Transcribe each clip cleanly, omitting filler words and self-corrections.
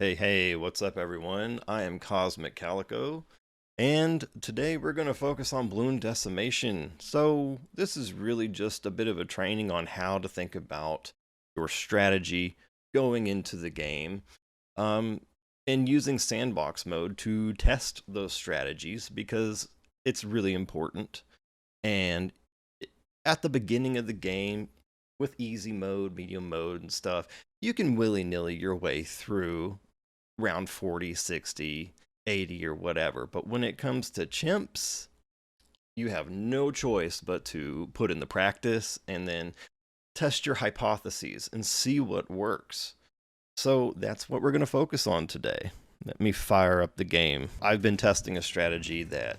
Hey, what's up everyone? I am Cosmic Calico, and today we're going to focus on balloon decimation. So this is really just a bit of a training on how to think about your strategy going into the game, um, and using Sandbox mode to test those strategies because it's really important. And at the beginning of the game, with easy mode, medium mode, and stuff, you can willy-nilly your way through round 40, 60, 80, or whatever. But when it comes to chimps, you have no choice but to put in the practice and then test your hypotheses and see what works. So that's what we're going to focus on today. Let me fire up the game. I've been testing a strategy that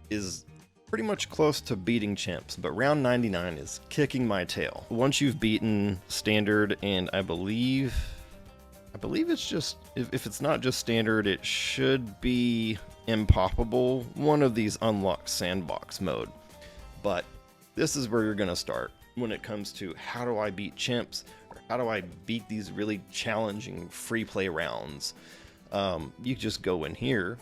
is pretty much close to beating chimps, but round 99 is kicking my tail. Once you've beaten standard, and I believe it's just, if it's not just standard, it should be impoppable. One of these unlocks Sandbox mode. But this is where you're going to start when it comes to how do I beat chimps, or how do I beat these really challenging free play rounds. You just go in here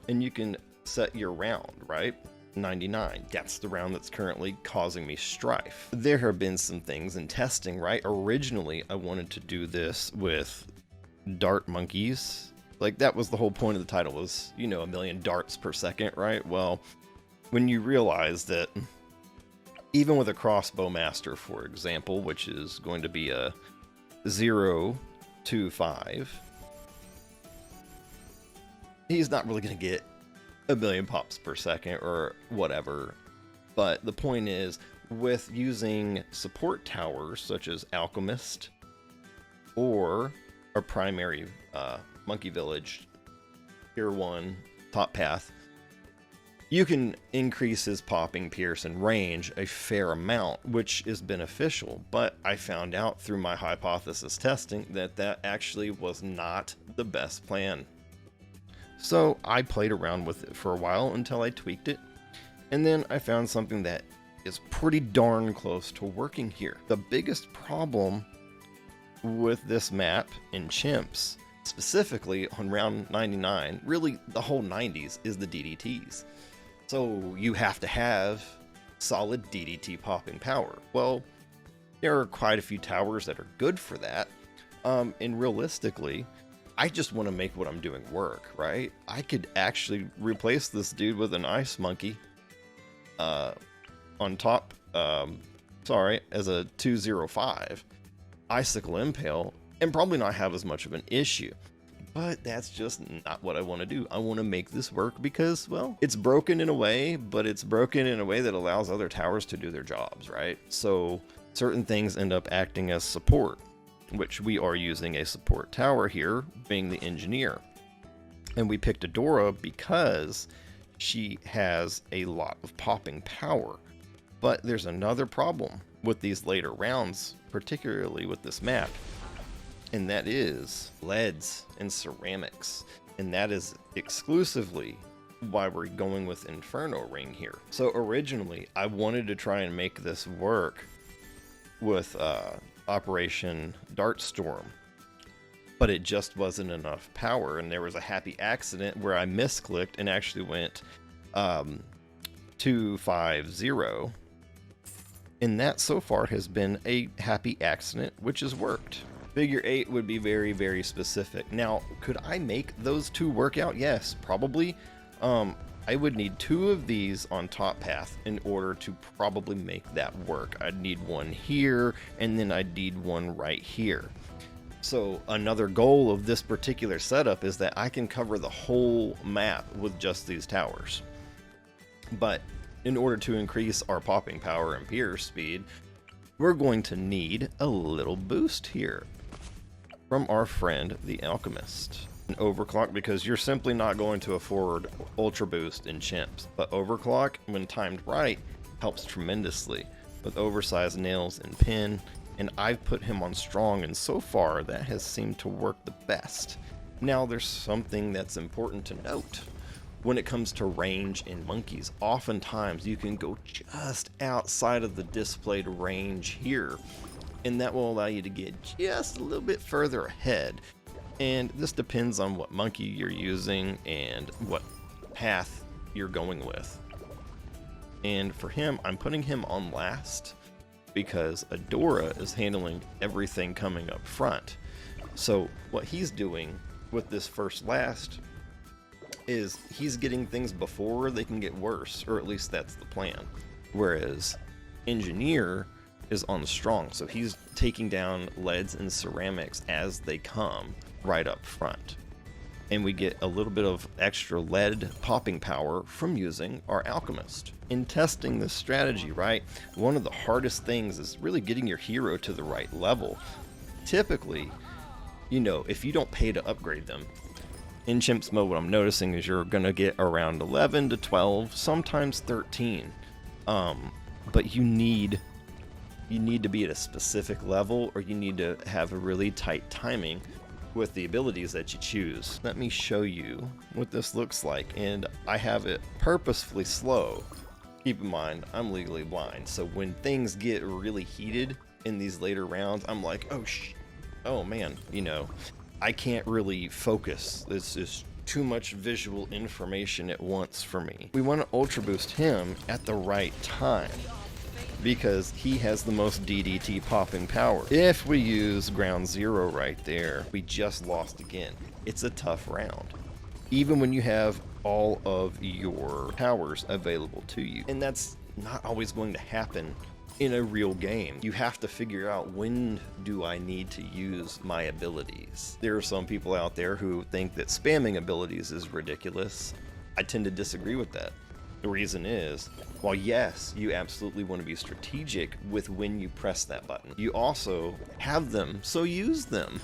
and you can set your round, right? 99. That's the round that's currently causing me strife. There have been some things in testing, right? Originally, I wanted to do this with dart monkeys. Like, that was the whole point of the title, was, you know, a million darts per second, right? Well, when you realize that even with a crossbow master, for example, which is going to be a 0 to 5, he's not really going to get a million pops per second or whatever. But the point is, with using support towers such as Alchemist or a primary monkey village tier 1 top path, you can increase his popping, pierce, and range a fair amount, which is beneficial. But I found out through my hypothesis testing that that actually was not the best plan. So I played around with it for a while until I tweaked it, and then I found something that is pretty darn close to working here. The biggest problem with this map in chimps, specifically on round 99, really the whole 90s, is the DDTs. So you have to have solid DDT popping power. Well, there are quite a few towers that are good for that, and realistically, I just want to make what I'm doing work, right? I could actually replace this dude with an ice monkey on top, as a 205 icicle impale, and probably not have as much of an issue. But that's just not what I want to do. I want to make this work because, well, it's broken in a way, but it's broken in a way that allows other towers to do their jobs, right? So certain things end up acting as support, which we are using a support tower here, being the engineer. And we picked Adora because she has a lot of popping power. But there's another problem with these later rounds, particularly with this map, and that is leads and ceramics. And that is exclusively why we're going with Inferno Ring here. So originally, I wanted to try and make this work with Operation Dartstorm, but it just wasn't enough power, and there was a happy accident where I misclicked and actually went 250, and that so far has been a happy accident, which has worked. Figure 8 would be very, very specific. Now, could I make those two work out? Yes, probably. I would need 2 of these on top path in order to probably make that work. I'd need one here, and then I'd need one right here. So another goal of this particular setup is that I can cover the whole map with just these towers. But in order to increase our popping power and pierce speed, we're going to need a little boost here from our friend the Alchemist. An overclock, because you're simply not going to afford ultra boost in chimps, but overclock, when timed right, helps tremendously with oversized nails and pin, and I've put him on strong, and so far that has seemed to work the best. Now there's something that's important to note. When it comes to range in monkeys, oftentimes you can go just outside of the displayed range here, and that will allow you to get just a little bit further ahead. And this depends on what monkey you're using and what path you're going with. And for him, I'm putting him on last because Adora is handling everything coming up front. So what he's doing with this first last is he's getting things before they can get worse, or at least that's the plan. Whereas Engineer is on strong, so he's taking down leads and ceramics as they come right up front. And we get a little bit of extra lead popping power from using our alchemist. In testing this strategy, right, one of the hardest things is really getting your hero to the right level. Typically, you know, if you don't pay to upgrade them, in Chimps mode, what I'm noticing is you're gonna get around 11 to 12, sometimes 13. But you need to be at a specific level, or you need to have a really tight timing with the abilities that you choose. Let me show you what this looks like, and I have it purposefully slow. Keep in mind, I'm legally blind, so when things get really heated in these later rounds, I'm like, oh man, you know, I can't really focus. This is too much visual information at once for me. We want to ultra boost him at the right time because he has the most DDT popping power. If we use ground zero right there, we just lost again. It's a tough round, even when you have all of your powers available to you. And that's not always going to happen in a real game. You have to figure out, when do I need to use my abilities? There are some people out there who think that spamming abilities is ridiculous. I tend to disagree with that. The reason is, while yes, you absolutely want to be strategic with when you press that button, you also have them, so use them.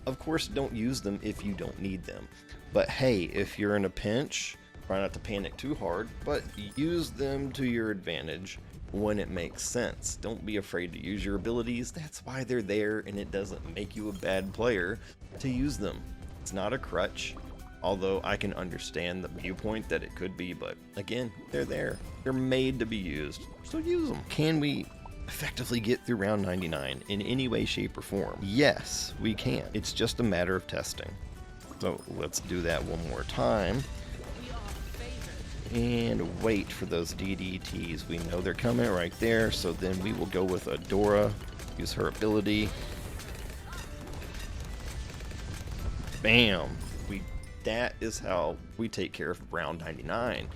Of course, don't use them if you don't need them. But hey, if you're in a pinch, try not to panic too hard, but use them to your advantage when it makes sense. Don't be afraid to use your abilities. That's why they're there, and it doesn't make you a bad player to use them. It's not a crutch, although I can understand the viewpoint that it could be, but again, they're there. They're made to be used, so use them. Can we effectively get through round 99 in any way, shape, or form? Yes, we can. It's just a matter of testing. So let's do that one more time. And wait for those DDTs. We know they're coming right there, so then we will go with Adora, use her ability. Bam! That is how we take care of round 99.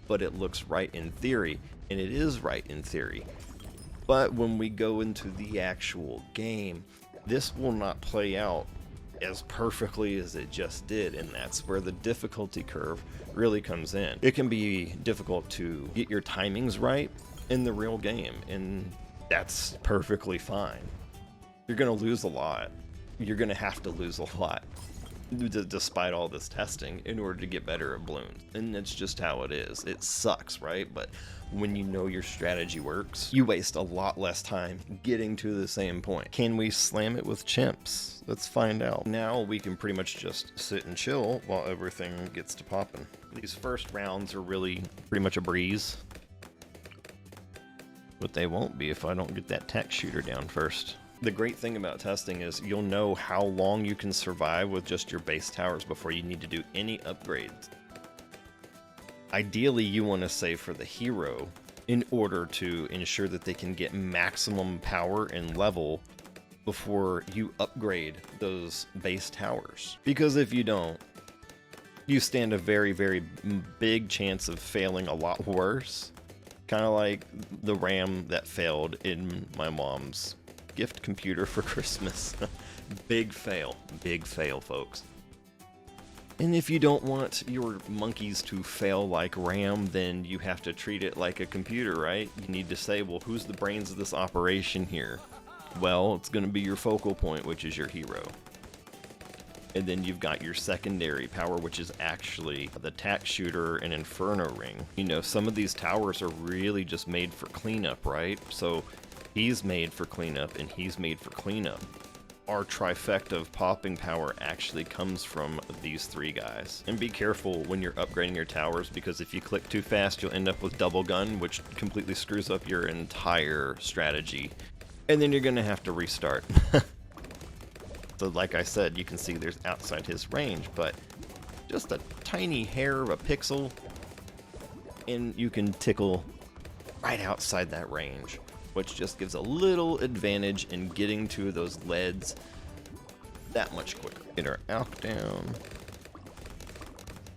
But it looks right in theory, and it is right in theory. But when we go into the actual game, this will not play out as perfectly as it just did, and that's where the difficulty curve really comes in. It can be difficult to get your timings right in the real game, and that's perfectly fine. You're gonna lose a lot. You're gonna have to lose a lot despite all this testing in order to get better at Bloons, and that's just how it is. It sucks, right? But when you know your strategy works, you waste a lot less time getting to the same point. Can we slam it with Chimps? Let's find out. Now we can pretty much just sit and chill while everything gets to popping. These first rounds are really pretty much a breeze, but they won't be if I don't get that tech shooter down first. The great thing about testing is you'll know how long you can survive with just your base towers before you need to do any upgrades. Ideally, you want to save for the hero in order to ensure that they can get maximum power and level before you upgrade those base towers. Because if you don't, you stand a very, very big chance of failing a lot worse. Kind of like the RAM that failed in my mom's gift computer for Christmas. Big fail, folks. And if you don't want your monkeys to fail like RAM, then you have to treat it like a computer, right? You need to say, well, who's the brains of this operation here? Well, it's going to be your focal point, which is your hero. And then you've got your secondary power, which is actually the tack shooter and inferno ring. You know, some of these towers are really just made for cleanup, right? So he's made for cleanup, and he's made for cleanup. Our trifecta of popping power actually comes from these three guys. And be careful when you're upgrading your towers, because if you click too fast, you'll end up with double gun, which completely screws up your entire strategy. And then you're gonna have to restart. So like I said, you can see there's outside his range, but just a tiny hair of a pixel, and you can tickle right outside that range, which just gives a little advantage in getting to those leads that much quicker. Get our alch down.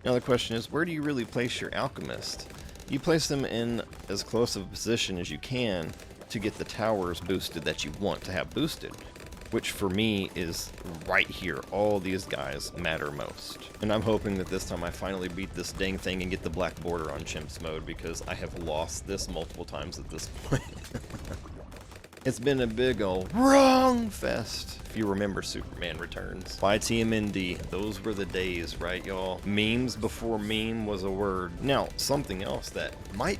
Now the question is, where do you really place your alchemist? You place them in as close of a position as you can to get the towers boosted that you want to have boosted, which for me is right here. All these guys matter most. And I'm hoping that this time I finally beat this dang thing and get the black border on chimps mode, because I have lost this multiple times at this point. It's been a big ol' wrong fest, if you remember Superman Returns. By TMND, those were the days, right y'all? Memes before meme was a word. Now, something else that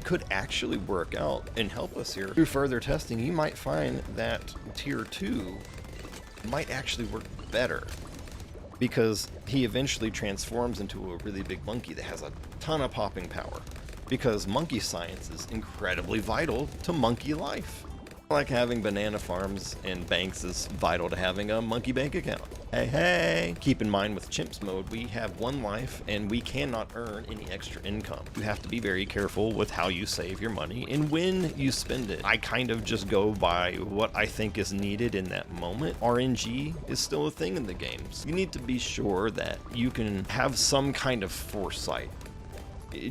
could actually work out and help us here. Through further testing, you might find that tier 2 might actually work better, because he eventually transforms into a really big monkey that has a ton of popping power, because monkey science is incredibly vital to monkey life. Like having banana farms and banks is vital to having a monkey bank account. Hey, hey! Keep in mind with chimps mode, we have 1 life and we cannot earn any extra income. You have to be very careful with how you save your money and when you spend it. I kind of just go by what I think is needed in that moment. RNG is still a thing in the games. You need to be sure that you can have some kind of foresight.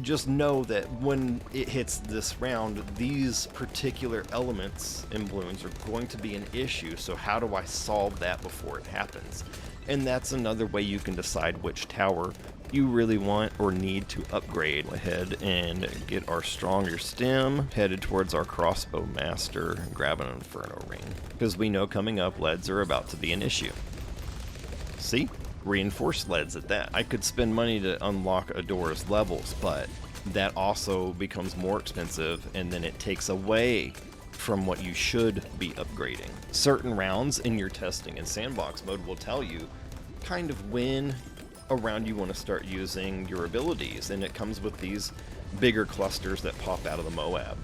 Just know that when it hits this round, these particular elements in Bloons are going to be an issue, so how do I solve that before it happens? And that's another way you can decide which tower you really want or need to upgrade. Go ahead and get our stronger stem, headed towards our crossbow master, grab an inferno ring, because we know coming up leads are about to be an issue. See? Reinforced leads at that. I could spend money to unlock Adora's levels, but that also becomes more expensive, and then it takes away from what you should be upgrading. Certain rounds in your testing in Sandbox mode will tell you kind of when around you want to start using your abilities, and it comes with these bigger clusters that pop out of the Moab.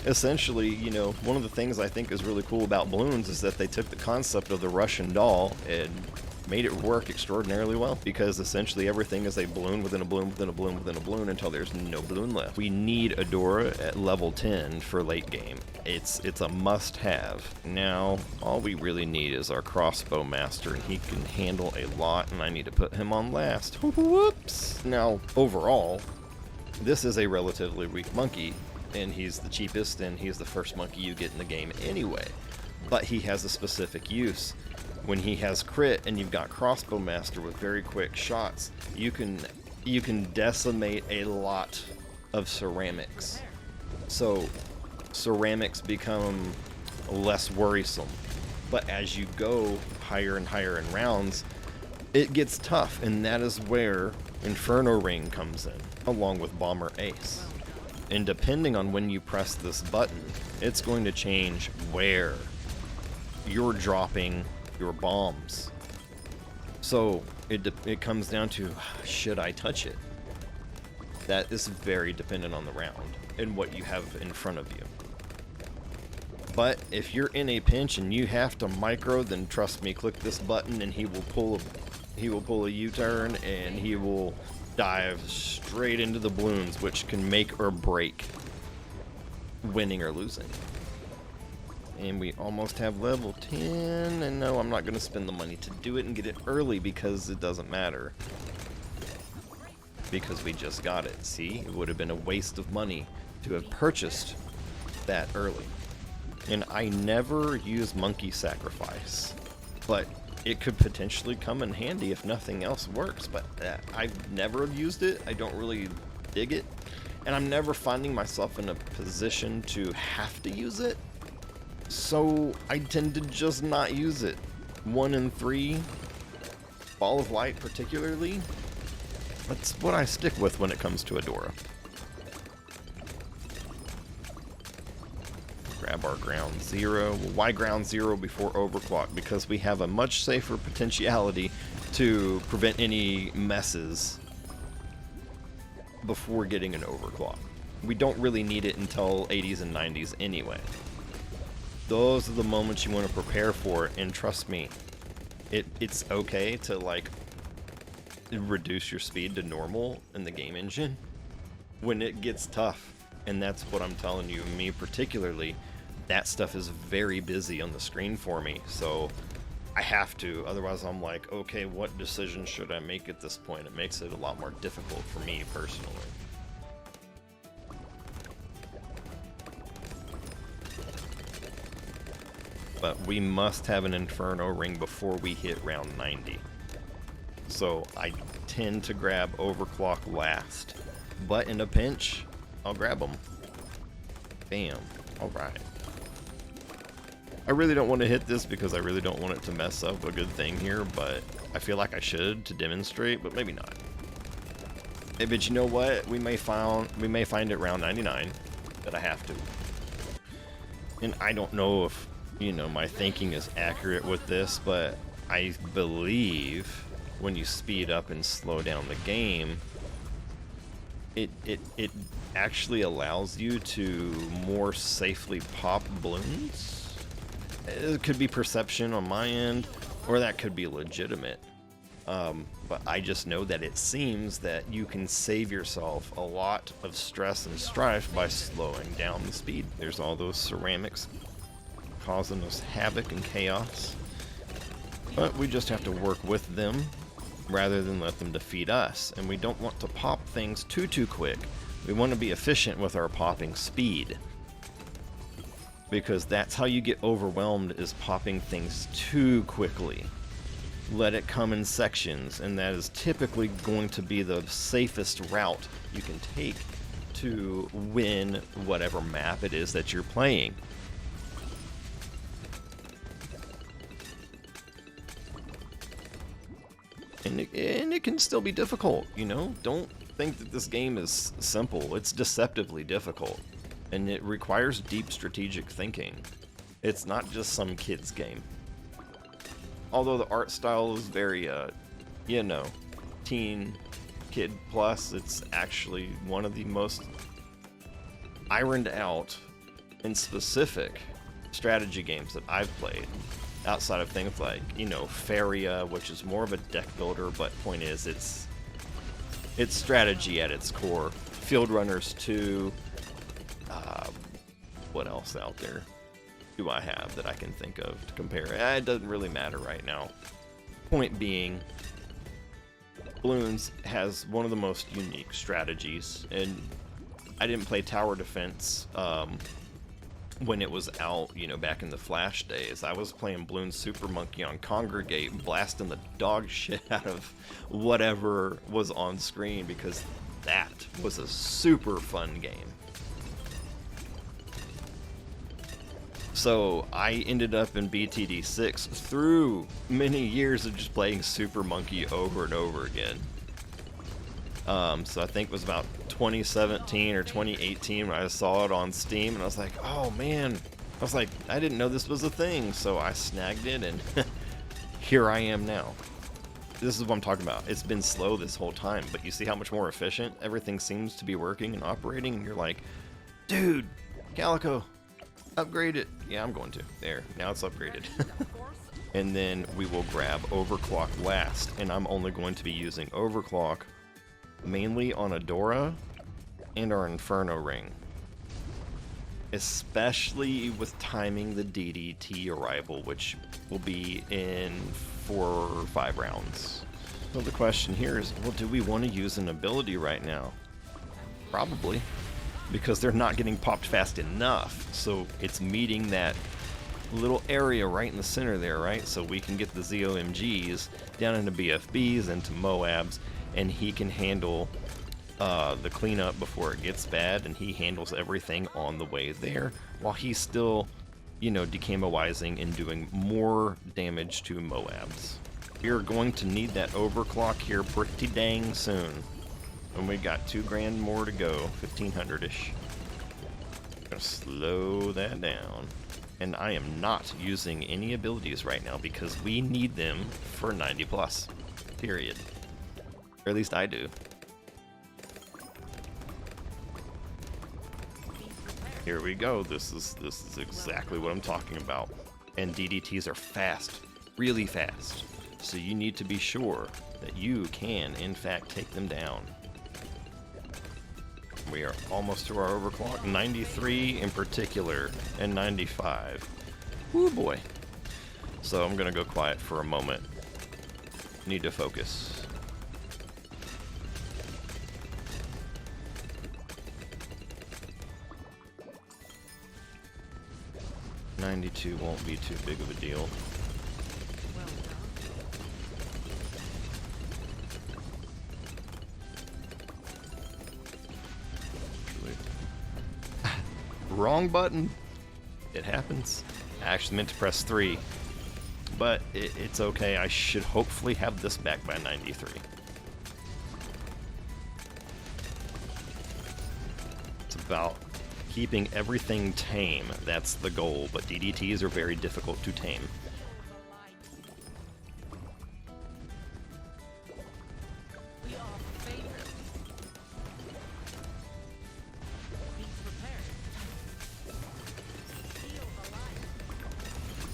Essentially, you know, one of the things I think is really cool about Bloons is that they took the concept of the Russian doll and made it work extraordinarily well, because essentially everything is a balloon within a balloon within a balloon within a balloon until there's no balloon left. We need Adora at level 10 for late game. It's a must-have. Now, all we really need is our crossbow master, and he can handle a lot, and I need to put him on last. Whoops! Now, overall, this is a relatively weak monkey, and he's the cheapest, and he's the first monkey you get in the game anyway. But he has a specific use. When he has crit and you've got crossbow master with very quick shots, you can decimate a lot of ceramics. So ceramics become less worrisome. But as you go higher and higher in rounds, it gets tough, and that is where Inferno Ring comes in, along with Bomber Ace. And depending on when you press this button, it's going to change where you're dropping your bombs. So it comes down to, should I touch it? That is very dependent on the round and what you have in front of you. But if you're in a pinch and you have to micro, then trust me, click this button and he will pull a U-turn, and he will dive straight into the balloons, which can make or break winning or losing. And we almost have level 10, and no, I'm not going to spend the money to do it and get it early, because it doesn't matter. Because we just got it. See, it would have been a waste of money to have purchased that early. And I never use monkey sacrifice, but it could potentially come in handy if nothing else works. But I've never used it. I don't really dig it, and I'm never finding myself in a position to have to use it. So I tend to just not use it. 1 in 3, Ball of Light particularly, that's what I stick with when it comes to Adora. Grab our ground 0. Well, why ground 0 before overclock? Because we have a much safer potentiality to prevent any messes before getting an overclock. We don't really need it until 80s and 90s anyway. Those are the moments you want to prepare for, and trust me, it's okay to like reduce your speed to normal in the game engine when it gets tough. And that's what I'm telling you, me particularly, that stuff is very busy on the screen for me, so I have to, otherwise I'm like, okay, what decision should I make at this point? It makes it a lot more difficult for me personally. But we must have an Inferno ring before we hit round 90. So I tend to grab overclock last. But in a pinch, I'll grab them. Bam. Alright. I really don't want to hit this because I really don't want it to mess up a good thing here, but I feel like I should to demonstrate, but maybe not. Hey, but you know what? We may find it round 99 that I have to. And I don't know if, you know, my thinking is accurate with this, but I believe when you speed up and slow down the game, it actually allows you to more safely pop balloons. It could be perception on my end, or that could be legitimate. But I just know that it seems that you can save yourself a lot of stress and strife by slowing down the speed. There's all those ceramics causing us havoc and chaos. But we just have to work with them rather than let them defeat us. And we don't want to pop things too quick. We want to be efficient with our popping speed, because that's how you get overwhelmed, is popping things too quickly. Let it come in sections, and that is typically going to be the safest route you can take to win whatever map it is that you're playing. And it can still be difficult, you know? Don't think that this game is simple. It's deceptively difficult, and it requires deep strategic thinking. It's not just some kid's game. Although the art style is very, you know, teen, kid plus, it's actually one of the most ironed out and specific strategy games that I've played. Outside of things like, you know, Faria, which is more of a deck builder, but point is, it's strategy at its core. Field Runners 2, what else out there do I have that I can think of to compare? It doesn't really matter right now. Point being, Bloons has one of the most unique strategies, and I didn't play Tower Defense when it was out, you know, back in the Flash days. I was playing Bloons Super Monkey on Congregate, blasting the dog shit out of whatever was on screen, because that was a super fun game. So I ended up in BTD6 through many years of just playing Super Monkey over and over again. So I think it was about 2017 or 2018 when I saw it on Steam, and I was like, oh man, I was like, I didn't know this was a thing, so I snagged it, and here I am now. This is what I'm talking about. It's been slow this whole time, but you see how much more efficient everything seems to be working and operating, and you're like, dude, Calico, upgrade it. Yeah, I'm going to. There, now it's upgraded. And then we will grab overclock last, and I'm only going to be using overclock mainly on Adora and our Inferno ring, especially with timing the DDT arrival, which will be in 4 or 5 rounds. So the question here is, well, do we want to use an ability right now? Probably, because they're not getting popped fast enough. So it's meeting that little area right in the center there, right? So we can get the ZOMGs down into BFBs, into Moabs, and he can handle the cleanup before it gets bad, and he handles everything on the way there, while he's still, you know, decamo-wizing and doing more damage to Moabs. We're going to need that overclock here pretty dang soon. And we got 2 grand more to go, 1500-ish. Gonna slow that down. And I am not using any abilities right now because we need them for 90 plus. Period. Or at least I do. Here we go. This is exactly what I'm talking about. And DDTs are fast. really fast. So you need to be sure that you can, in fact, take them down. We are almost to our overclock. 93 in particular, and 95. Woo boy. So I'm gonna go quiet for a moment. Need to focus. $92 won't be too big of a deal. Wrong button. It happens. I actually meant to press 3. But it's okay. I should hopefully have this back by 93. It's about keeping everything tame. That's the goal. But DDTs are very difficult to tame.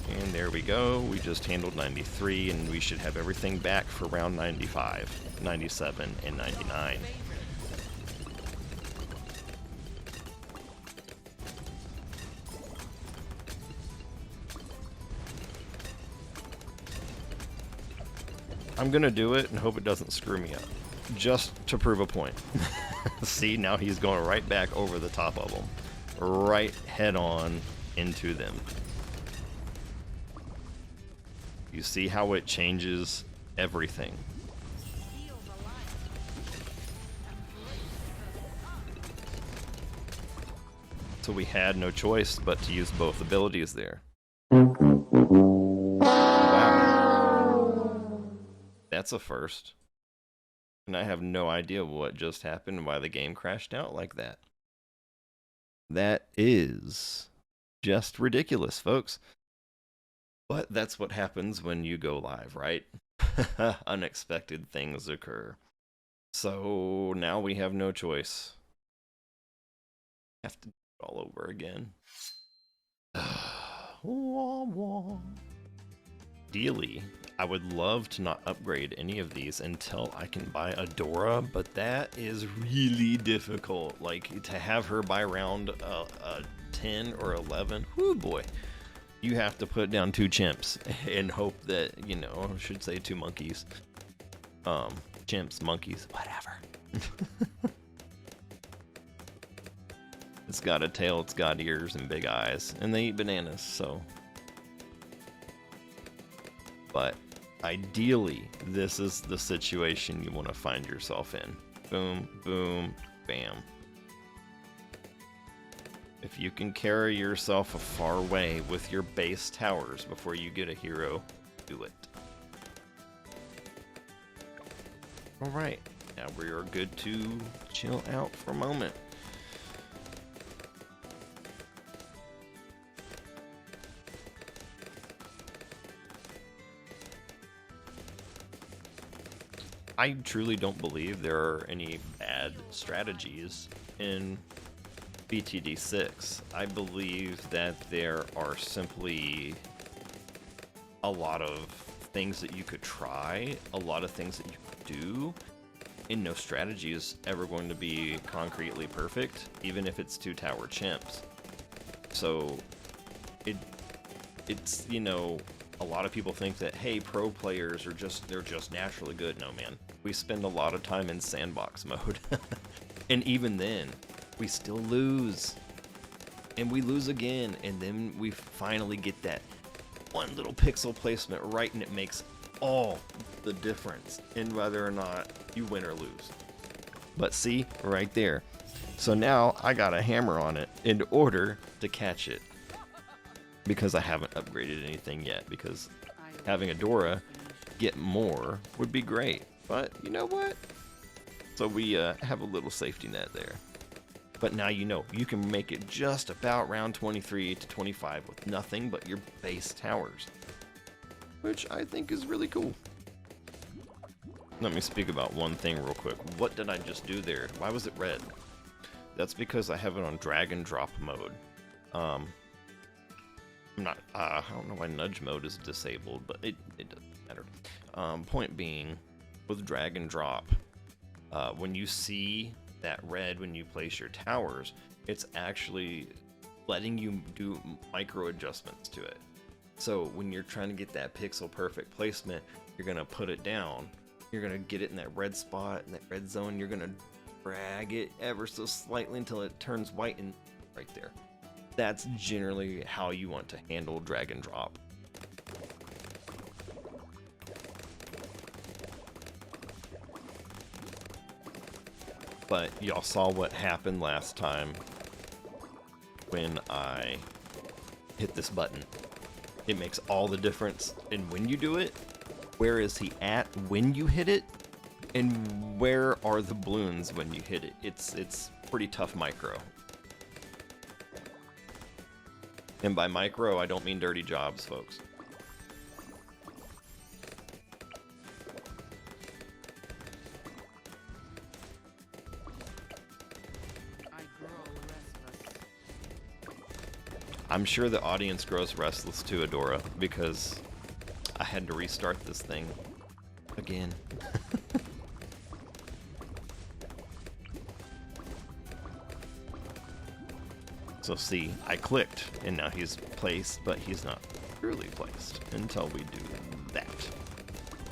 And there we go. We just handled 93, and we should have everything back for round 95, 97, and 99. I'm gonna do it and hope it doesn't screw me up, just to prove a point. See, now he's going right back over the top of them, right head on into them. You see how it changes everything. So we had no choice but to use both abilities there. Wow. That's a first. And I have no idea what just happened and why the game crashed out like that. That is just ridiculous, folks. But that's what happens when you go live, right? Unexpected things occur. So now we have no choice. Have to do it all over again. Ideally, I would love to not upgrade any of these until I can buy a Dora, but that is really difficult. Like, to have her by round 10 or 11, whoo boy. You have to put down 2 chimps and hope that, you know, I should say 2 monkeys. Chimps, monkeys, whatever. It's got a tail, it's got ears and big eyes, and they eat bananas, so. But ideally, this is the situation you want to find yourself in. Boom, boom, bam. If you can carry yourself a far way with your base towers before you get a hero, do it. Alright, now we are good to chill out for a moment. I truly don't believe there are any bad strategies in BTD6. I believe that there are simply a lot of things that you could try, a lot of things that you could do, and no strategy is ever going to be concretely perfect, even if it's 2 tower chimps. So it's, you know, a lot of people think that, hey, pro players are they're just naturally good. No, man. We spend a lot of time in sandbox mode. And even then, we still lose. And we lose again. And then we finally get that one little pixel placement right, and it makes all the difference in whether or not you win or lose. But see, right there. So now I got a hammer on it in order to catch it. Because I haven't upgraded anything yet, because having a Dora get more would be great. But you know what? So we have a little safety net there. But now you know, you can make it just about round 23 to 25 with nothing but your base towers. Which I think is really cool. Let me speak about one thing real quick. What did I just do there? Why was it red? That's because I have it on drag and drop mode. I'm I'm not, I don't know why nudge mode is disabled, but it doesn't matter. Point being, with drag and drop, when you see that red when you place your towers, it's actually letting you do micro adjustments to it. So when you're trying to get that pixel perfect placement, you're gonna put it down, you're gonna get it in that red spot, in that red zone, you're gonna drag it ever so slightly until it turns white and right there. That's generally how you want to handle drag and drop. But y'all saw what happened last time when I hit this button. It makes all the difference in when you do it, where is he at when you hit it, and where are the balloons when you hit it. It's pretty tough micro. And by micro, I don't mean dirty jobs, folks. I'm sure the audience grows restless too, Adora, because I had to restart this thing again. So see, I clicked, and now he's placed, but he's not truly placed until we do that.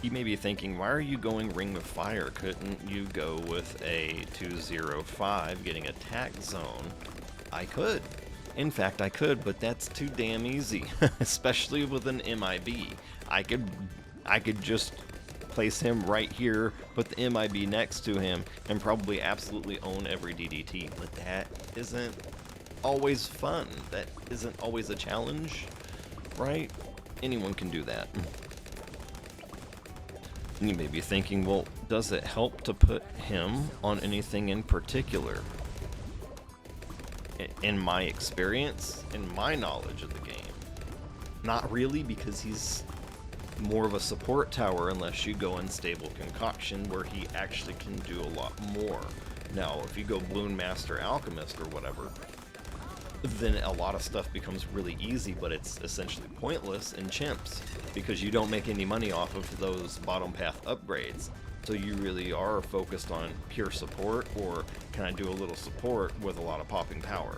You may be thinking, why are you going Ring of Fire? Couldn't you go with a 205 getting attack zone? I could. In fact, I could, but that's too damn easy, especially with an MIB. I could just place him right here, put the MIB next to him, and probably absolutely own every DDT, but that isn't always fun. That isn't always a challenge, right? Anyone can do that. You may be thinking, well, does it help to put him on anything in particular? In my experience, in my knowledge of the game, not really, because he's more of a support tower unless you go Unstable Concoction, where he actually can do a lot more. Now, if you go Bloon Master Alchemist or whatever, then a lot of stuff becomes really easy, but it's essentially pointless in chimps, because you don't make any money off of those bottom path upgrades. So you really are focused on pure support, or can I do a little support with a lot of popping power?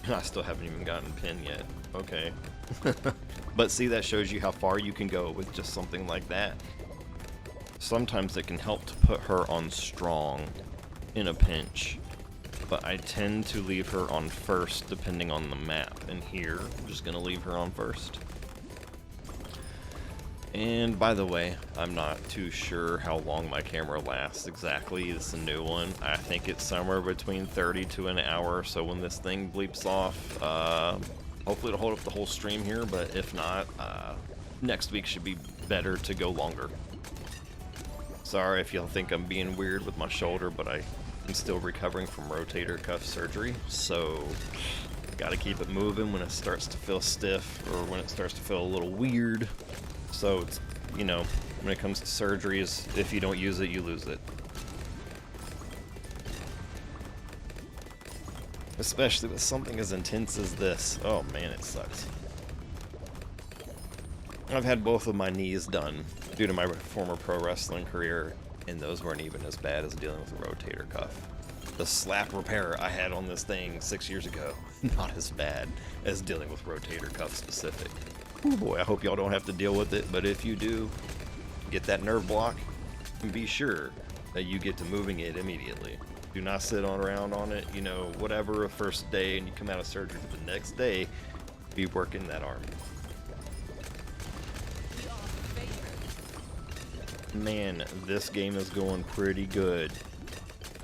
I still haven't even gotten pin yet. Okay. But see, that shows you how far you can go with just something like that. Sometimes it can help to put her on strong in a pinch, but I tend to leave her on first depending on the map, and here I'm just gonna leave her on first. And by the way, I'm not too sure how long my camera lasts exactly. It's a new one. I think it's somewhere between 30 to an hour, so when this thing bleeps off, hopefully it'll hold up the whole stream here, but if not, next week should be better to go longer. Sorry if y'all think I'm being weird with my shoulder, but I'm still recovering from rotator cuff surgery, so gotta keep it moving when it starts to feel stiff, or when it starts to feel a little weird. So it's, you know, when it comes to surgeries, if you don't use it, you lose it. Especially with something as intense as this. Oh man, it sucks. I've had both of my knees done due to my former pro wrestling career, and those weren't even as bad as dealing with a rotator cuff. The slap repair I had on this thing 6 years ago, not as bad as dealing with rotator cuff specific. Oh boy, I hope y'all don't have to deal with it, but if you do, get that nerve block and be sure that you get to moving it immediately. Do not sit around on it, you know, whatever, a first day, and you come out of surgery the next day, be working that arm. Man, this game is going pretty good.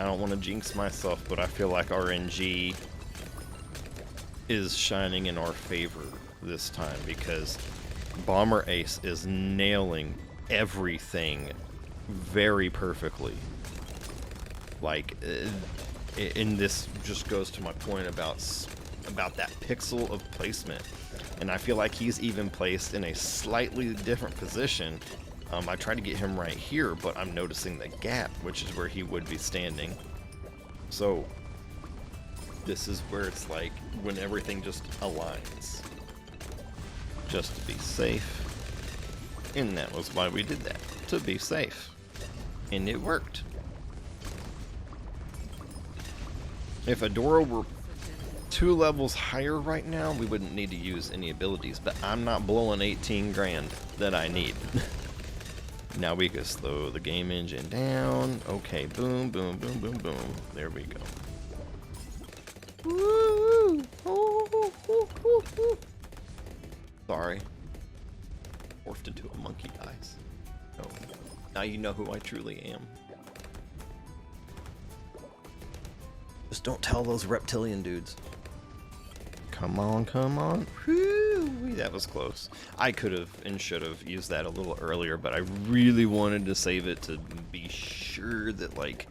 I don't want to jinx myself, but I feel like RNG is shining in our favor this time, because Bomber Ace is nailing everything very perfectly. Like, and this just goes to my point about that pixel of placement, and I feel like he's even placed in a slightly different position. I tried to get him right here, but I'm noticing the gap, which is where he would be standing. So this is where it's like when everything just aligns. just to be safe. And that was why we did that, to be safe. And it worked. If Adora were 2 levels higher right now, we wouldn't need to use any abilities, but I'm not blowing 18 grand that I need. Now we can slow the game engine down. Okay, boom, boom, boom, boom, boom. There we go. Woo! Oh, oh, oh, oh. Sorry. Morphed into a monkey, guys. Oh, now you know who I truly am. Just don't tell those reptilian dudes. Come on, come on. Whew, that was close. I could have and should have used that a little earlier, but I really wanted to save it to be sure that, like,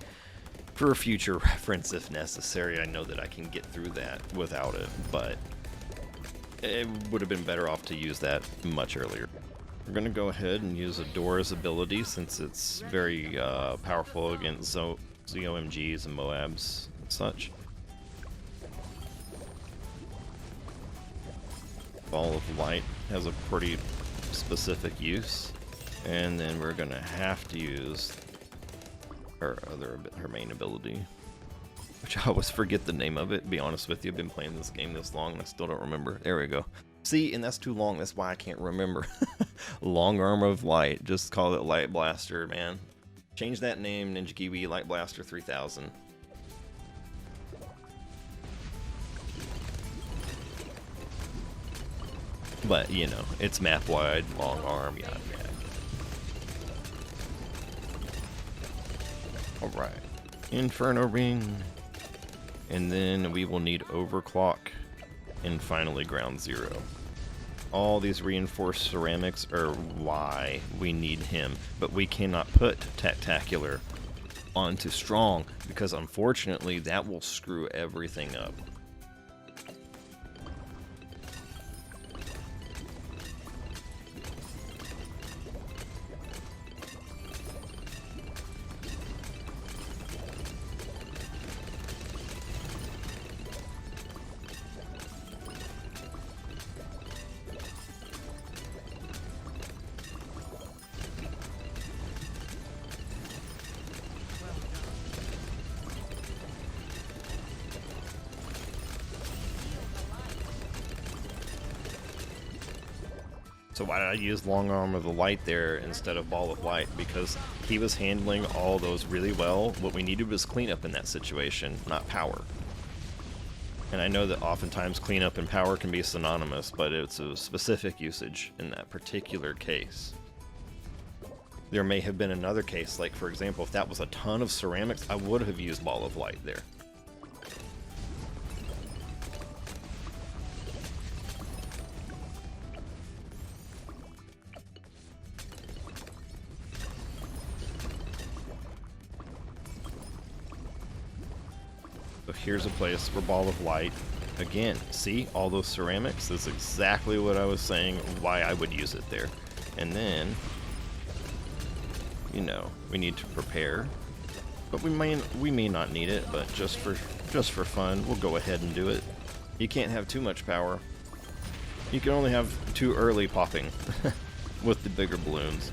for future reference if necessary, I know that I can get through that without it, but it would have bbeen better off to use that much earlier. We're going to go ahead and use Adora's ability since it's very powerful against ZOMGs and Moabs and such. Ball of Light has a pretty specific use, and then we're going to have to use her main ability, which I always forget the name of it, to be honest with you. I've been playing this game this long and I still don't remember. There we go. See, and that's too long, that's why I can't remember. Long Arm of Light, just call it Light Blaster, man. Change that name, Ninja Kiwi, Light Blaster 3000. But, you know, it's map wide, long arm, yada yada. Alright. Inferno Ring. And then we will need Overclock. And finally Ground Zero. All these reinforced ceramics are why we need him. But we cannot put Tactacular onto Strong, because unfortunately that will screw everything up. So why did I use Long Arm of the Light there instead of Ball of Light? Because he was handling all those really well. What we needed was cleanup in that situation, not power. And I know that oftentimes cleanup and power can be synonymous, but it's a specific usage in that particular case. There may have been another case, like for example, if that was a ton of ceramics, I would have used Ball of Light there. Here's a place for Ball of Light. Again, see all those ceramics? That's exactly what I was saying, why I would use it there. And then, you know, we need to prepare, but we may not need it, but just for fun, we'll go ahead and do it. You can't have too much power. You can only have too early popping with the bigger balloons.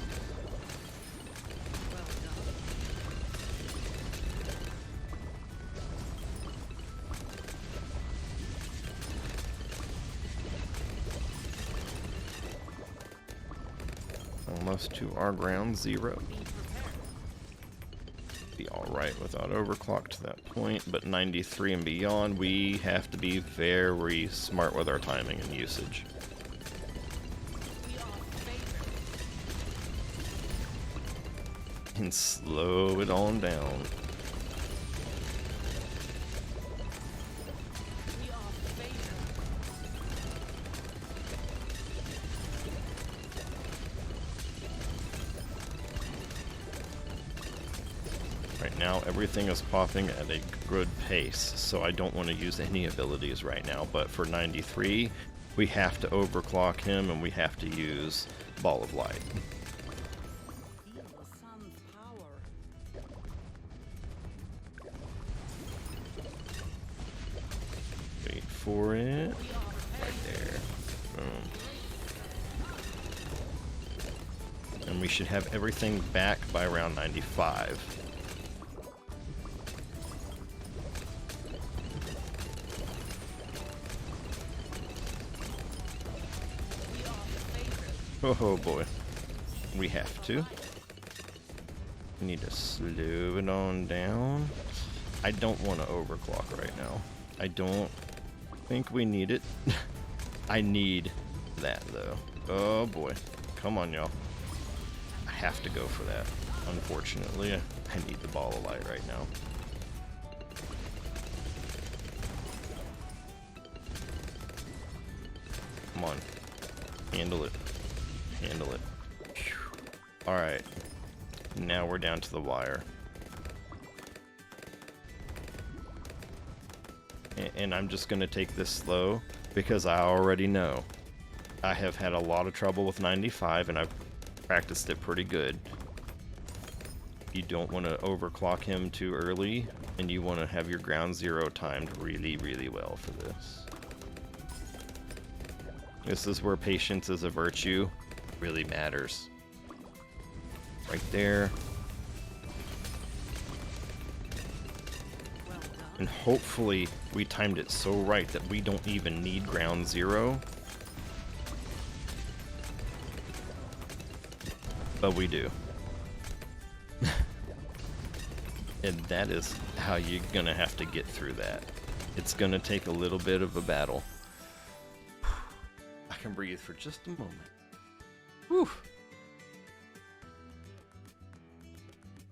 Almost to our ground zero. Be alright without overclock to that point, but 93 and beyond, we have to be very smart with our timing and usage. And slow it on down. Right now, everything is popping at a good pace, so I don't want to use any abilities right now, but for 93, we have to overclock him and we have to use Ball of Light. Wait for it. Right there. Boom. we should have everything back by around 95. Oh boy. We have to. We need to slow it on down. I don't want to overclock right now. I don't think we need it. I need that though. Oh boy. Come on, y'all. I have to go for that. Unfortunately, I need the ball of light right now. Come on. Handle it. Handle it. Alright. Now we're down to the wire. And I'm just going to take this slow because I already know. I have had a lot of trouble with 95 and I've practiced it pretty good. You don't want to overclock him too early, and you want to have your ground zero timed really, really well for this. This is where patience is a virtue. Really matters. Right there. And hopefully we timed it so right that we don't even need ground zero. But we do. And that is how you're gonna have to get through that. It's gonna take a little bit of a battle. I can breathe for just a moment. Whew.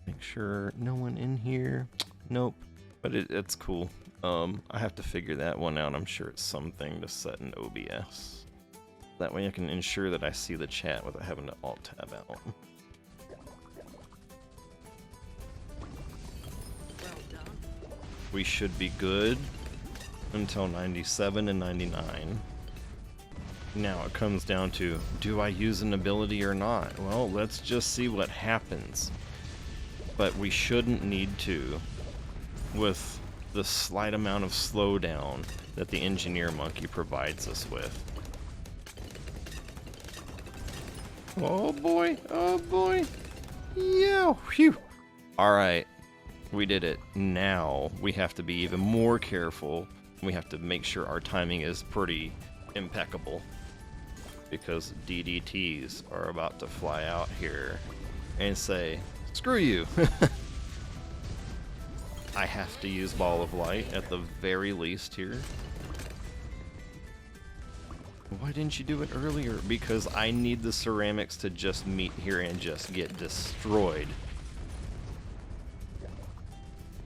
Make sure no one in here. Nope. But it's cool. I have to figure that one out. I'm sure it's something to set in OBS. That way I can ensure that I see the chat without having to alt-tab out. We should be good until 97 and 99. Now it comes down to, do I use an ability or not? Well, let's just see what happens. But we shouldn't need to, with the slight amount of slowdown that the engineer monkey provides us with. Oh boy, oh boy. Yeah, phew. Alright, we did it. Now we have to be even more careful. We have to make sure our timing is pretty impeccable, because DDTs are about to fly out here and say, screw you. I have to use Ball of Light at the very least here. Why didn't you do it earlier? Because I need the ceramics to just meet here and just get destroyed.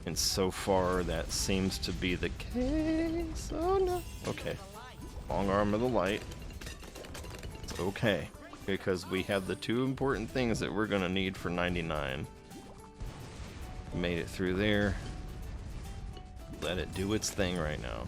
And so far that seems to be the case. Oh no. Okay. Long arm of the light. It's okay. Because we have the two important things that we're gonna need for 99. Made it through there. Let it do its thing right now.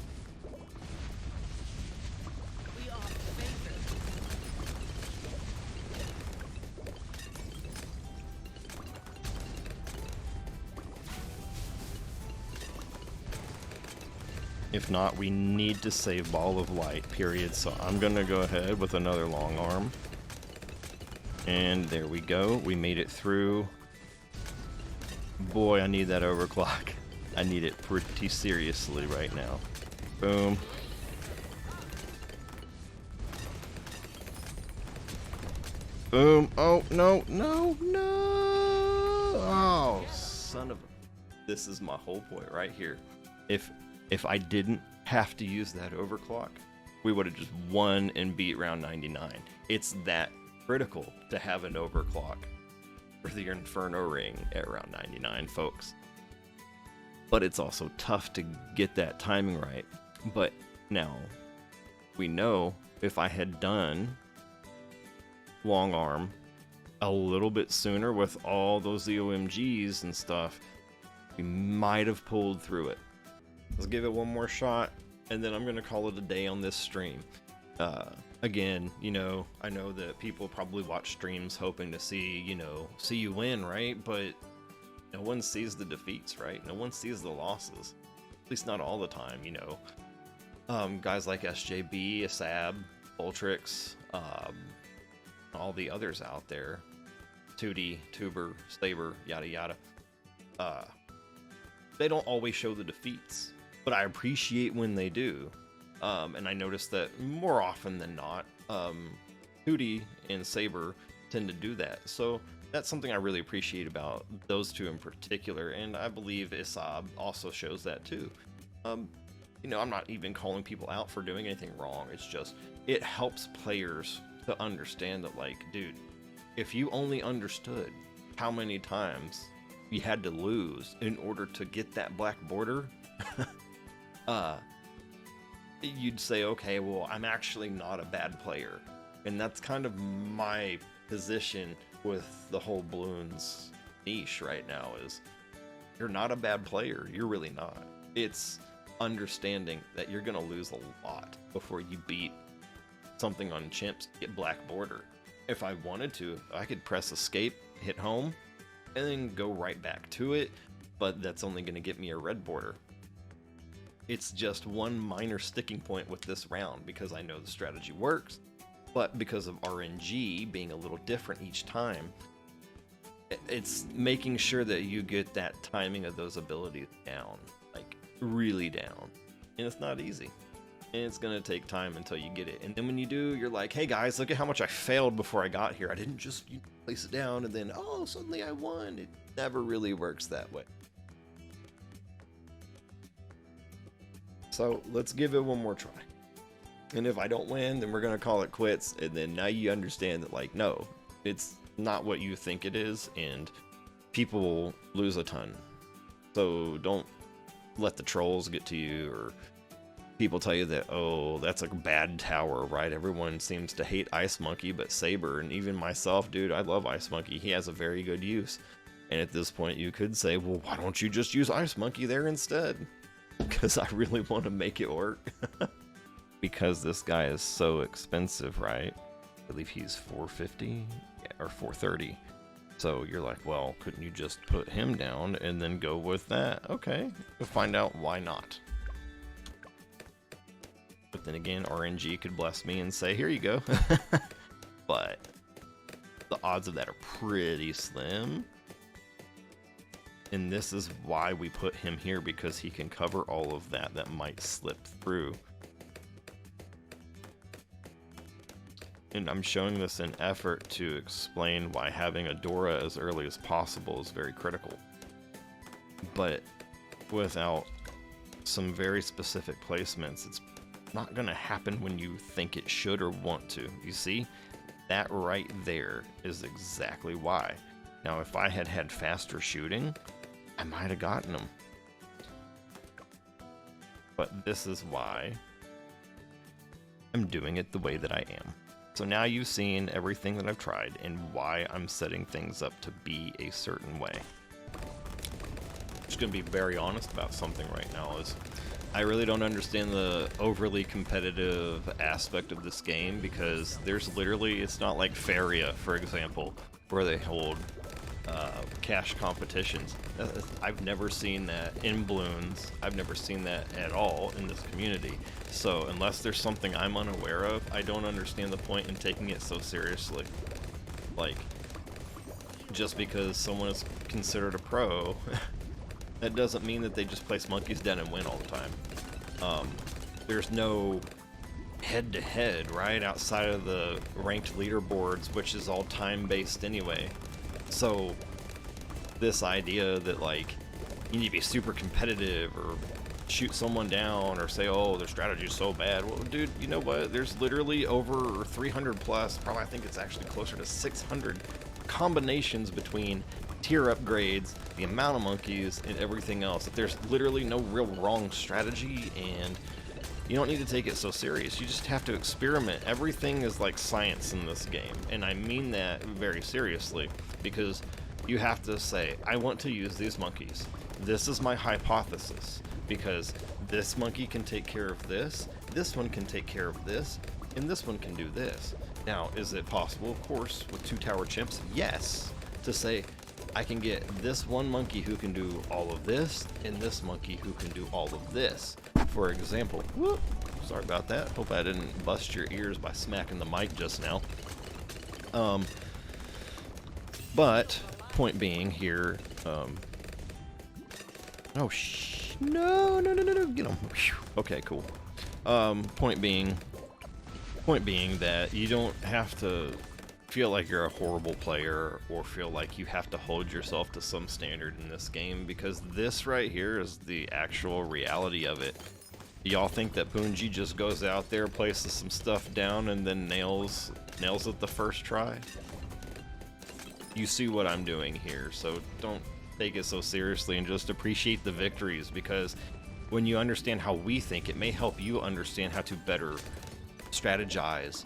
If not, we need to save Ball of Light, period. So I'm gonna go ahead with another long arm. And there we go. We made it through. Boy, I need that overclock. I need it pretty seriously right now. Boom. Boom. Oh, no, no, no. Oh, son of a... This is my whole point right here. If I didn't have to use that overclock, we would have just won and beat round 99. It's that critical to have an overclock for the Inferno Ring at round 99, folks. But it's also tough to get that timing right. But now, we know if I had done long arm a little bit sooner with all those OMGs and stuff, we might have pulled through it. Let's give it one more shot, and then I'm going to call it a day on this stream. Again, you know, I know that people probably watch streams hoping to see you win, right? But no one sees the defeats, right? No one sees the losses. At least not all the time, you know. Guys like SJB, Asab, Ultrix, all the others out there 2D, tuber, saber, yada yada, they don't always show the defeats, but I appreciate when they do. And I noticed that more often than not, 2D and saber tend to do that. So that's something I really appreciate about those two in particular, and I believe Isab also shows that too. You know, I'm not even calling people out for doing anything wrong. It's just, it helps players to understand that, like, dude, if you only understood how many times you had to lose in order to get that black border, you'd say, okay, well, I'm actually not a bad player. And that's kind of my position with the whole Bloons niche right now, is you're not a bad player. You're really not. It's understanding that you're gonna lose a lot before you beat something on chimps, get black border. If I wanted to, I could press escape, hit home, and then go right back to it, but that's only gonna get me a red border. It's just one minor sticking point with this round, because I know the strategy works, but because of RNG being a little different each time, it's making sure that you get that timing of those abilities down, like really down. And it's not easy. And it's gonna take time until you get it. And then when you do, you're like, hey guys, look at how much I failed before I got here. I didn't just place it down and then, oh, suddenly I won. It never really works that way. So let's give it one more try. And if I don't win, then we're gonna call it quits. And then now you understand that, like, no, it's not what you think it is, and people lose a ton. So don't let the trolls get to you, or people tell you that, oh, that's a bad tower, right? Everyone seems to hate Ice Monkey, but Saber, and even myself, dude, I love Ice Monkey. He has a very good use. And at this point, you could say, well, why don't you just use Ice Monkey there instead? Because I really want to make it work. Because this guy is so expensive, right? I believe he's 450 or 430. So you're like, well, couldn't you just put him down and then go with that? Okay, we'll find out why not. But then again, RNG could bless me and say, here you go. But the odds of that are pretty slim. And this is why we put him here, because he can cover all of that might slip through. And I'm showing this in effort to explain why having a Dora as early as possible is very critical. But without some very specific placements, it's not going to happen when you think it should or want to. You see? That right there is exactly why. Now, if I had had faster shooting, I might have gotten them. But this is why I'm doing it the way that I am. So now you've seen everything that I've tried and why I'm setting things up to be a certain way. I'm just going to be very honest about something right now, is I really don't understand the overly competitive aspect of this game, because there's literally, it's not like Feria, for example, where they hold cash competitions. I've never seen that in Bloons. I've never seen that at all in this community. So unless there's something I'm unaware of, I don't understand the point in taking it so seriously. Like, just because someone is considered a pro, that doesn't mean that they just place Monkey's Den and win all the time. There's no head-to-head, right, outside of the ranked leaderboards, which is all time-based anyway. So this idea that, like, you need to be super competitive or shoot someone down or say, oh, their strategy is so bad. Well, dude, you know what? There's literally over 300 plus, probably I think it's actually closer to 600 combinations between tier upgrades, the amount of monkeys, and everything else. That there's literally no real wrong strategy, and you don't need to take it so serious. You just have to experiment. Everything is like science in this game, and I mean that very seriously, because you have to say, I want to use these monkeys. This is my hypothesis, because this monkey can take care of this one can take care of this, and this one can do this. Now, is it possible, of course, with 2 tower chimps? Yes. To say, I can get this one monkey who can do all of this, and this monkey who can do all of this. For example, whoop, sorry about that. Hope I didn't bust your ears by smacking the mic just now. But point being here, oh no, get him. Okay, cool. Point being that you don't have to feel like you're a horrible player or feel like you have to hold yourself to some standard in this game, because this right here is the actual reality of it. Y'all think that Bungie just goes out there, places some stuff down, and then nails it the first try? You see what I'm doing here, so don't take it so seriously and just appreciate the victories, because when you understand how we think, it may help you understand how to better strategize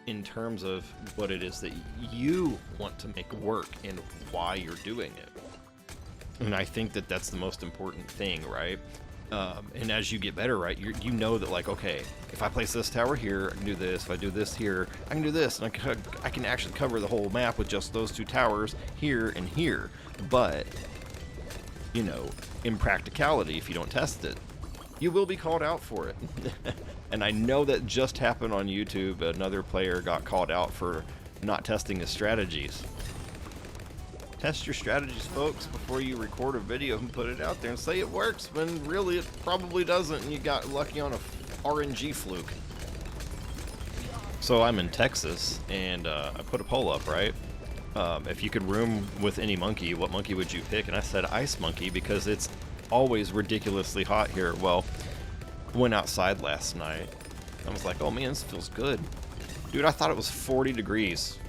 in terms of what it is that you want to make work and why you're doing it. And I think that that's the most important thing, right? And as you get better, right, you know that, like, okay, if I place this tower here, I can do this. If I do this here, I can do this. And I can actually cover the whole map with just those two towers here and here. But, you know, in practicality, if you don't test it, you will be called out for it. And I know that just happened on YouTube. Another player got called out for not testing his strategies. Test your strategies, folks, before you record a video and put it out there and say it works when really it probably doesn't, and you got lucky on a RNG fluke. So I'm in Texas, and I put a poll up, right? If you could room with any monkey, what monkey would you pick? And I said ice monkey because it's always ridiculously hot here. Well, went outside last night. I was like, oh man, this feels good. Dude, I thought it was 40 degrees.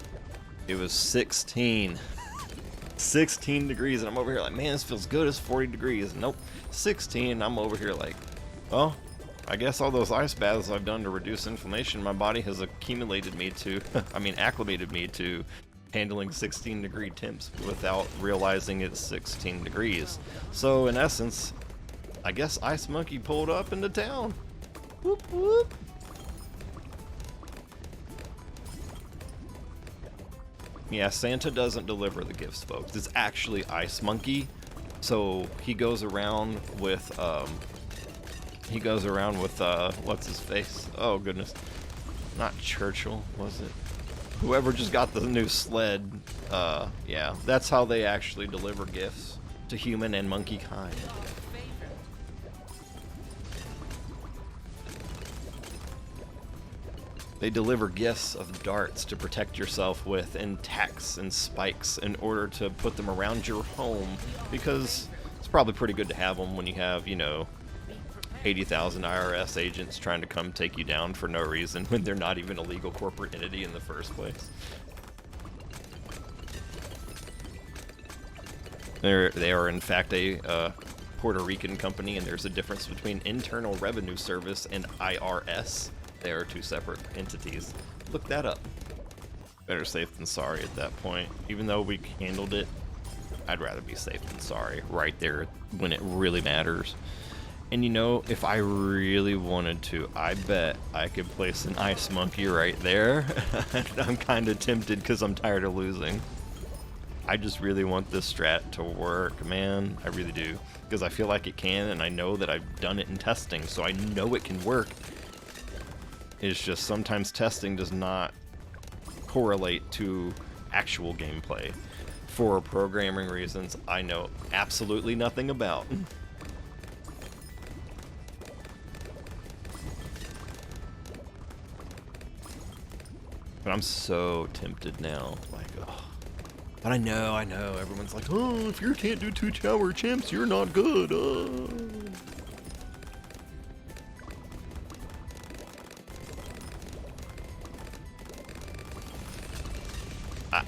It was 16. 16 degrees, and I'm over here like, man, this feels good. It's 40 degrees. Nope, 16. I'm over here like, well, I guess all those ice baths I've done to reduce inflammation, my body has accumulated me to, acclimated me to handling 16 degree temps without realizing it's 16 degrees. So in essence, I guess Ice Monkey pulled up into town. Whoop whoop. Yeah, Santa doesn't deliver the gifts, folks. It's actually Ice Monkey. So he goes around with what's his face? Oh goodness. Not Churchill, was it? Whoever just got the new sled. Yeah, that's how they actually deliver gifts to human and monkey kind. They deliver gifts of darts to protect yourself with, and tacks and spikes in order to put them around your home, because it's probably pretty good to have them when you have, you know, 80,000 IRS agents trying to come take you down for no reason when they're not even a legal corporate entity in the first place. They are in fact a Puerto Rican company, and there's a difference between Internal Revenue Service and IRS. They are two separate entities. Look that up. Better safe than sorry at that point. Even though we handled it, I'd rather be safe than sorry right there when it really matters. And you know, if I really wanted to, I bet I could place an Ice Monkey right there. I'm kind of tempted because I'm tired of losing. I just really want this strat to work, man. I really do. Because I feel like it can, and I know that I've done it in testing, so I know it can work. It's just sometimes testing does not correlate to actual gameplay for programming reasons I know absolutely nothing about. But I'm so tempted now, like, oh. But I know, everyone's like, oh, if you can't do 2 tower champs, you're not good, oh.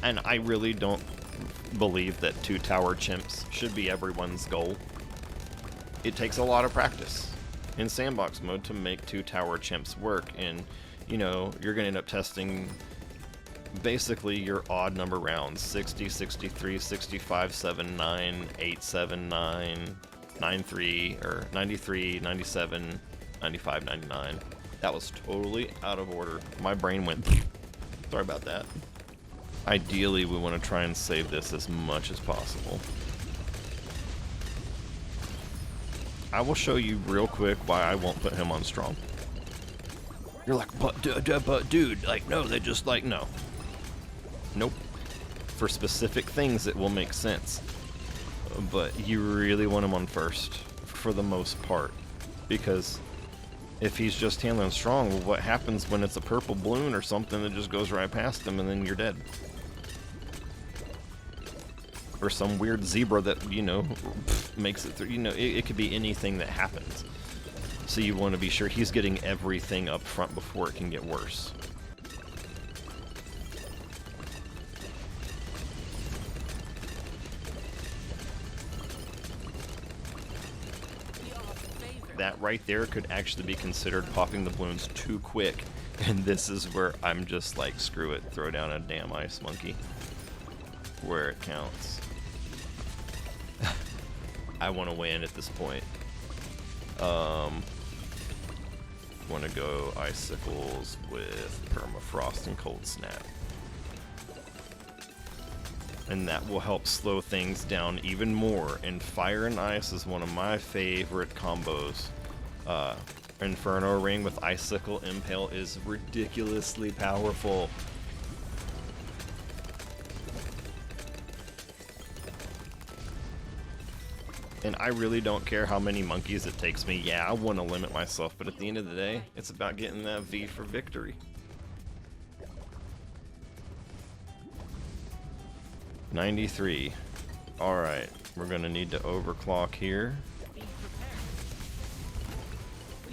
And I really don't believe that 2 tower chimps should be everyone's goal. It takes a lot of practice in sandbox mode to make 2 tower chimps work, and you know, you're gonna end up testing basically your odd number rounds: 60, 63, 65, 79, 8, 7, 9, 93, or 93, 97, 95, 99. That was totally out of order. My brain went sorry about that. Ideally, we want to try and save this as much as possible. I will show you real quick why I won't put him on strong. You're like, but dude, like, no, they just like, no. Nope. for specific things, it will make sense. But you really want him on first, for the most part. Because if he's just handling strong, well, what happens when it's a purple balloon or something that just goes right past him and then you're dead? Or some weird zebra that, you know, makes it through. You know, it could be anything that happens. So you want to be sure he's getting everything up front before it can get worse. That right there could actually be considered popping the balloons too quick. And this is where I'm just like, screw it, throw down a damn ice monkey. Where it counts. I want to win at this point. Want to go icicles with permafrost and cold snap. And that will help slow things down even more. And fire and ice is one of my favorite combos. Inferno Ring with Icicle Impale is ridiculously powerful. And I really don't care how many monkeys it takes me. Yeah, I want to limit myself, but at the end of the day, it's about getting that V for victory. 93. Alright, we're gonna need to overclock here.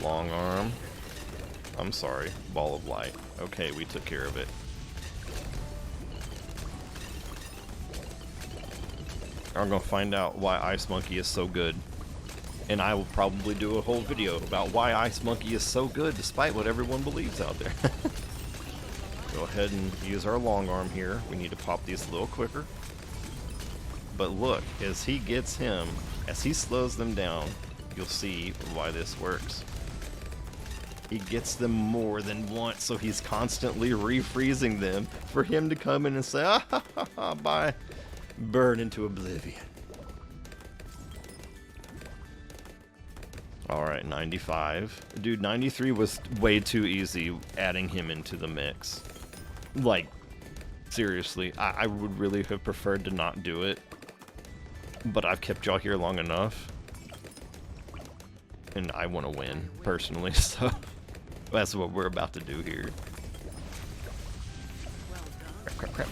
Long arm. I'm sorry, ball of light. Okay, we took care of it. I'm gonna find out why Ice Monkey is so good. And I will probably do a whole video about why Ice Monkey is so good despite what everyone believes out there. Go ahead and use our long arm here. We need to pop these a little quicker. But look, as he gets him, as he slows them down, you'll see why this works. He gets them more than once, so he's constantly refreezing them for him to come in and say, ah ha ha ha, bye. Burn into oblivion. Alright, 95. Dude, 93 was way too easy adding him into the mix. Like, seriously, I would really have preferred to not do it. But I've kept y'all here long enough. And I want to win, personally, so that's what we're about to do here. Crap, crap, crap.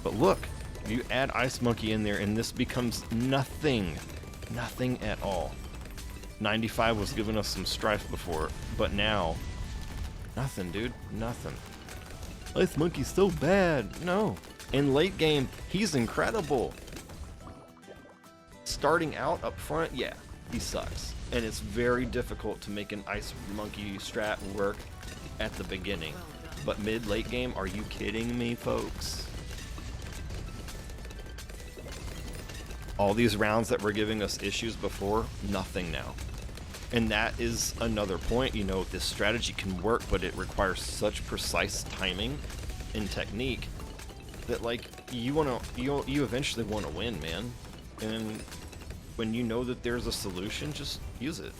But look, you add Ice Monkey in there and this becomes nothing. Nothing at all. 95 was giving us some strife before, but now, nothing, dude. Nothing. Ice Monkey's so bad. No. In late game, he's incredible. Starting out up front, yeah, he sucks. And it's very difficult to make an Ice Monkey strat work at the beginning. But mid-late game, are you kidding me, folks? All these rounds that were giving us issues before, nothing now. And that is another point, you know, this strategy can work, but it requires such precise timing and technique that, like, you eventually want to win, man. And when you know that there's a solution, just use it.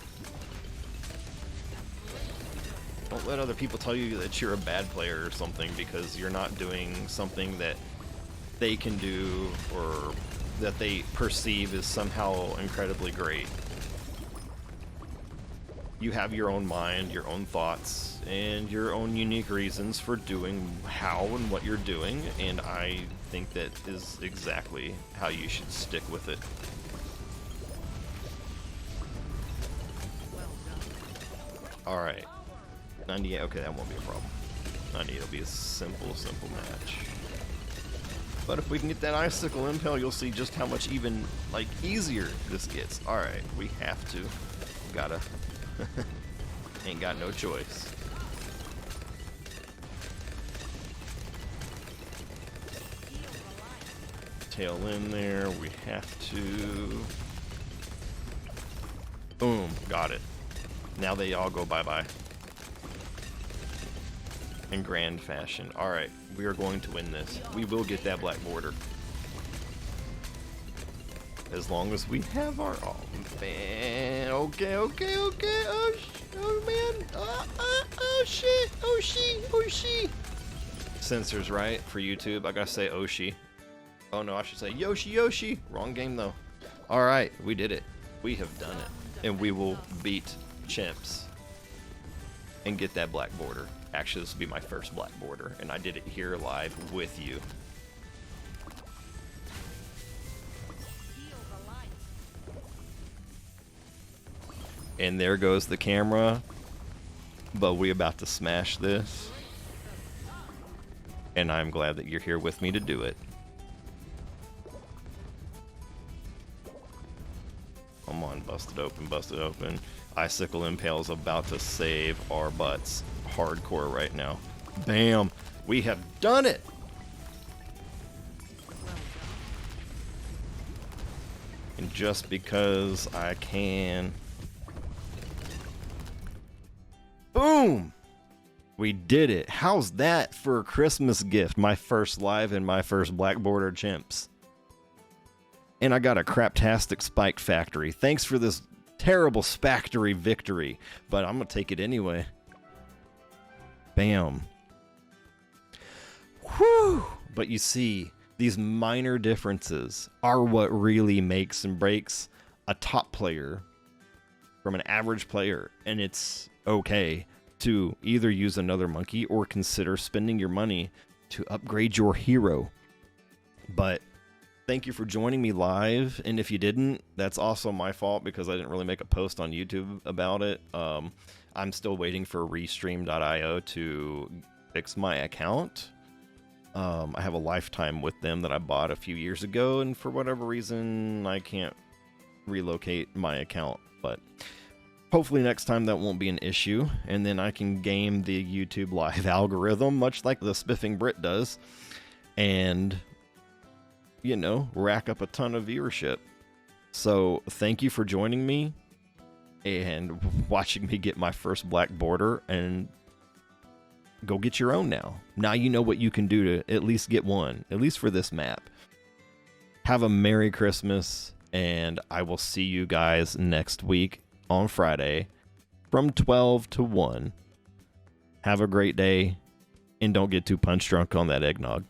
Don't let other people tell you that you're a bad player or something because you're not doing something that they can do or that they perceive as somehow incredibly great. You have your own mind, your own thoughts, and your own unique reasons for doing how and what you're doing, and I think that is exactly how you should stick with it. Alright. 98, okay, that won't be a problem. 98 will be a simple match. But if we can get that Icicle Impale, you'll see just how much even, like, easier this gets. Alright, we have to. Gotta. Ain't got no choice. Tail in there, we have to. Boom, got it. Now they all go bye-bye. In grand fashion. Alright, we are going to win this. We will get that black border. As long as we have our... Oh, man. Okay. Oh, man. Oh, shit. Oh, she. censors, right? For YouTube, I gotta say Oshi. Oh no, I should say Yoshi Yoshi. Wrong game though. Alright, we did it. We have done it. And we will beat chimps. And get that black border. Actually, this will be my first black border. And I did it here live with you. And there goes the camera. But we about to smash this. And I'm glad that you're here with me to do it. Come on, bust it open, bust it open. Icicle Impale's about to save our butts hardcore right now. Bam! We have done it! And just because I can... Boom! We did it. How's that for a Christmas gift? My first live and my first black border chimps. And I got a craptastic spike factory. Thanks for this terrible spactory victory. But I'm going to take it anyway. Bam. Whew. But you see, these minor differences are what really makes and breaks a top player from an average player. And it's okay to either use another monkey or consider spending your money to upgrade your hero. But thank you for joining me live, and if you didn't, that's also my fault because I didn't really make a post on YouTube about it. I'm still waiting for Restream.io to fix my account. I have a lifetime with them that I bought a few years ago, and for whatever reason, I can't relocate my account, but hopefully next time that won't be an issue, and then I can game the YouTube live algorithm, much like the Spiffing Brit does, and, you know, rack up a ton of viewership. So thank you for joining me and watching me get my first black border, and go get your own now. Now you know what you can do to at least get one, at least for this map. Have a Merry Christmas, and I will see you guys next week on Friday from 12 to 1. Have a great day, and don't get too punch drunk on that eggnog.